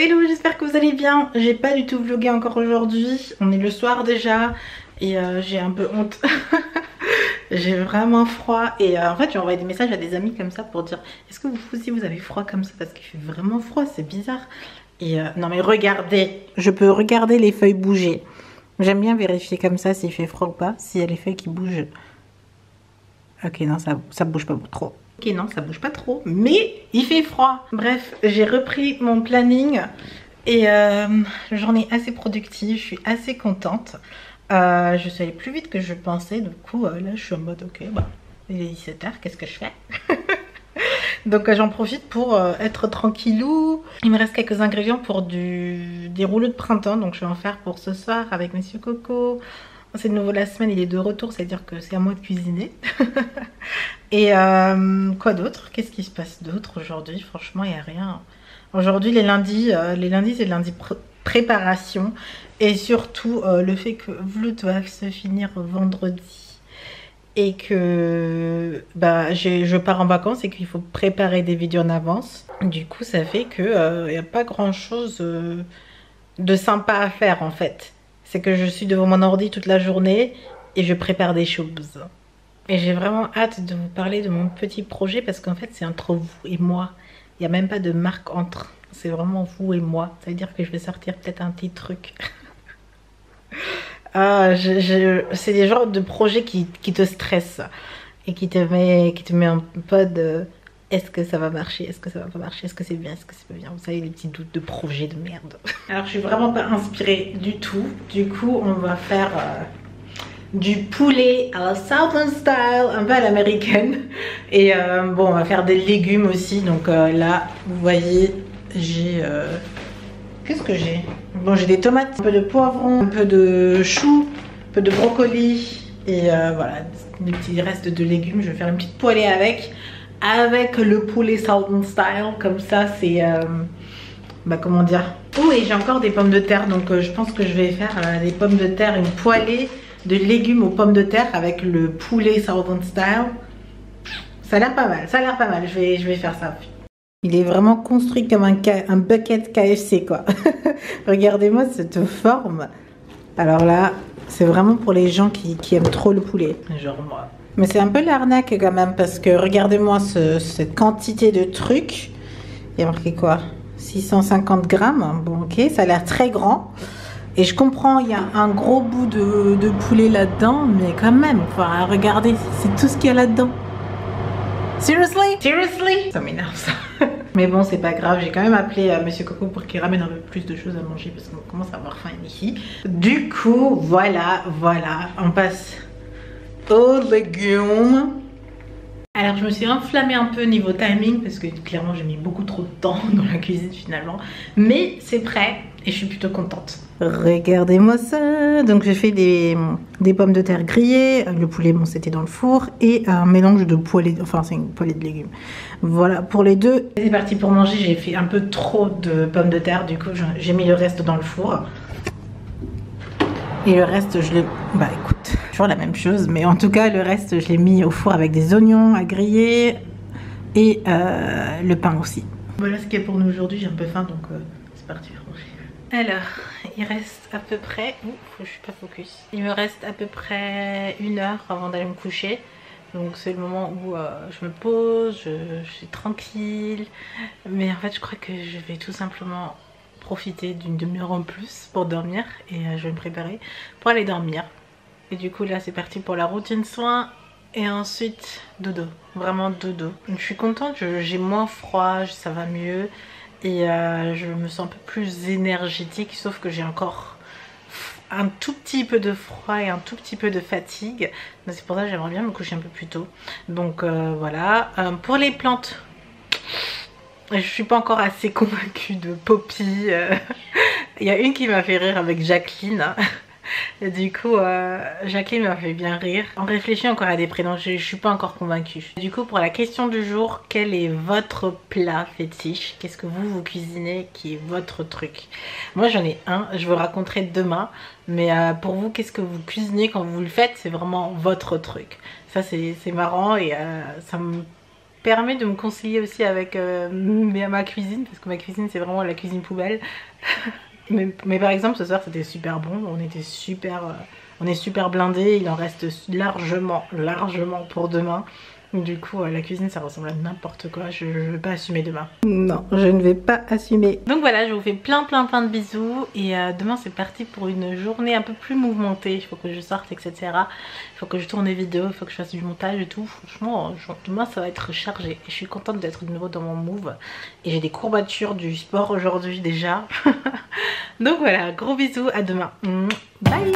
hello, j'espère que vous allez bien. J'ai pas du tout vlogué encore aujourd'hui. On est le soir déjà et j'ai un peu honte. J'ai vraiment froid et en fait j'ai envoyé des messages à des amis comme ça pour dire est-ce que vous aussi vous avez froid comme ça parce qu'il fait vraiment froid, c'est bizarre. Et non mais regardez, je peux regarder les feuilles bouger. J'aime bien vérifier comme ça s'il fait froid ou pas, s'il y a les feuilles qui bougent. Ok, non, ça bouge pas trop. Ok, non, ça bouge pas trop, mais il fait froid. Bref, j'ai repris mon planning et journée assez productive, je suis assez contente. Je suis allée plus vite que je pensais, du coup là je suis en mode ok, bah il est 17h, qu'est-ce que je fais? Donc j'en profite pour être tranquillou. Il me reste quelques ingrédients pour des rouleaux de printemps, donc je vais en faire pour ce soir avec Monsieur Coco. C'est de nouveau la semaine, il est de retour, c'est-à-dire que c'est à moi de cuisiner. Et quoi d'autre? Qu'est-ce qui se passe d'autre aujourd'hui? Franchement, il n'y a rien. Aujourd'hui, les lundis c'est le lundi préparation. Et surtout, le fait que Vloot va se finir vendredi. Et que bah, je pars en vacances et qu'il faut préparer des vidéos en avance. Du coup, ça fait que il n'y a pas grand-chose de sympa à faire en fait. C'est que je suis devant mon ordi toute la journée et je prépare des choses. Et j'ai vraiment hâte de vous parler de mon petit projet parce qu'en fait c'est entre vous et moi. Il n'y a même pas de marque entre. C'est vraiment vous et moi. Ça veut dire que je vais sortir peut-être un petit truc. C'est des genres de projets qui te stressent et qui te met un peu de... Est-ce que ça va marcher? Est-ce que ça va pas marcher? Est-ce que c'est bien? Est-ce que c'est pas bien? Vous savez, les petits doutes de projet de merde. Alors, je suis vraiment pas inspirée du tout. Du coup, on va faire du poulet à la Southern Style, un peu à l'américaine. Et bon, on va faire des légumes aussi. Donc là, vous voyez, j'ai... Qu'est-ce que j'ai? Bon, j'ai des tomates, un peu de poivron, un peu de chou, un peu de brocoli. Et voilà, des petits restes de légumes. Je vais faire une petite poêlée avec le poulet Southern Style, comme ça c'est bah comment dire. Oh, et j'ai encore des pommes de terre, donc je pense que je vais faire des pommes de terre, une poêlée de légumes aux pommes de terre avec le poulet Southern Style. Ça a l'air pas mal, ça a l'air pas mal, je vais faire ça. Il est vraiment construit comme un bucket KFC quoi. Regardez-moi cette forme. Alors là, c'est vraiment pour les gens qui aiment trop le poulet, genre moi. Mais c'est un peu l'arnaque quand même parce que regardez-moi cette quantité de trucs. Il y a marqué quoi? 650 grammes. Bon ok, ça a l'air très grand. Et je comprends, il y a un gros bout de poulet là-dedans. Mais quand même, enfin regardez, c'est tout ce qu'il y a là-dedans. Seriously? Seriously? Ça m'énerve ça. Mais bon, c'est pas grave, j'ai quand même appelé Monsieur Coco pour qu'il ramène un peu plus de choses à manger parce qu'on commence à avoir faim ici. Du coup, voilà, on passe aux légumes. Alors je me suis enflammée un peu niveau timing parce que clairement j'ai mis beaucoup trop de temps dans la cuisine finalement. Mais c'est prêt et je suis plutôt contente. Regardez-moi ça. Donc j'ai fait des pommes de terre grillées. Le poulet, bon c'était dans le four. Et un mélange de poêlée, enfin c'est une poêlée de légumes. Voilà pour les deux. C'est parti pour manger, j'ai fait un peu trop de pommes de terre. Du coup j'ai mis le reste dans le four. Et le reste, je l'ai... Bah écoute, toujours la même chose. Mais en tout cas, le reste, je l'ai mis au four avec des oignons à griller. Et le pain aussi. Voilà ce qu'il y a pour nous aujourd'hui. J'ai un peu faim, donc c'est parti pour manger. Alors, il reste à peu près... Ouh, je suis pas focus. Il me reste à peu près 1 heure avant d'aller me coucher. Donc c'est le moment où je me pose, je suis tranquille. Mais en fait, je crois que je vais tout simplement... profiter d'une demi-heure en plus pour dormir et je vais me préparer pour aller dormir. Et du coup là c'est parti pour la routine soins et ensuite dodo, vraiment dodo. Je suis contente, j'ai moins froid, ça va mieux et je me sens un peu plus énergétique, sauf que j'ai encore un tout petit peu de froid et un tout petit peu de fatigue. C'est pour ça que j'aimerais bien me coucher un peu plus tôt. Donc voilà, pour les plantes, je suis pas encore assez convaincue de Poppy. Il y a une qui m'a fait rire avec Jacqueline. Et du coup, Jacqueline m'a fait bien rire. On réfléchit encore à des prénoms, je suis pas encore convaincue. Du coup, pour la question du jour, quel est votre plat fétiche? Qu'est-ce que vous cuisinez qui est votre truc? Moi j'en ai un, je vous raconterai demain. Mais pour vous, qu'est-ce que vous cuisinez quand vous le faites? C'est vraiment votre truc. Ça c'est marrant et ça me permet de me concilier aussi avec ma cuisine, parce que ma cuisine c'est vraiment la cuisine poubelle. mais par exemple ce soir c'était super bon, on est super blindés, il en reste largement pour demain. Du coup la cuisine ça ressemble à n'importe quoi, je ne vais pas assumer demain. Non, je ne vais pas assumer. Donc voilà, je vous fais plein de bisous et demain c'est parti pour une journée un peu plus mouvementée. Il faut que je sorte, etc. Il faut que je tourne des vidéos, il faut que je fasse du montage et tout. Franchement demain ça va être chargé et je suis contente d'être de nouveau dans mon move. Et j'ai des courbatures du sport aujourd'hui déjà. Donc voilà, gros bisous, à demain. Bye.